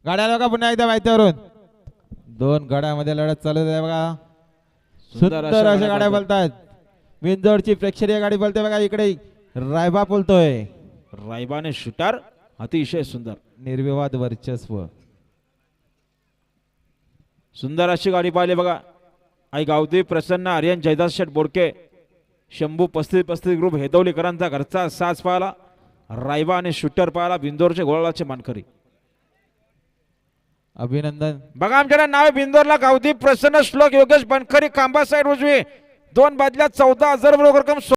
गाड्या बघा पुन्हा एकदा माहितीवरून 2 गाड्यामध्ये लढत चालू आहे बघा. सुंदर अशा गाड्या बोलतात. बिंदोडची प्रेक्षणीय गाडी बोलते बघा. इकडे रायबा बोलतोय. रायबाने शूटर अतिशय सुंदर निर्विवाद वर्चस्व. सुंदर अशी गाडी पाहिली बघा. आई गावदेवी प्रसन्न आर्यन जयदास शेठ बोडके शंभू 35 ग्रुप हेदवलीकरांचा घरचा साज पाहिला. रायबा आणि शूटर पाहिला. बिंदोरचे गोळाचे मानकरी. अभिनंदन बघा आमच्या नाव बिंदोरला गावदेवी प्रसन्न श्लोक योगेश बनकरी खांबा साईड उजवी 2 बादल्या 14,000 रक्कम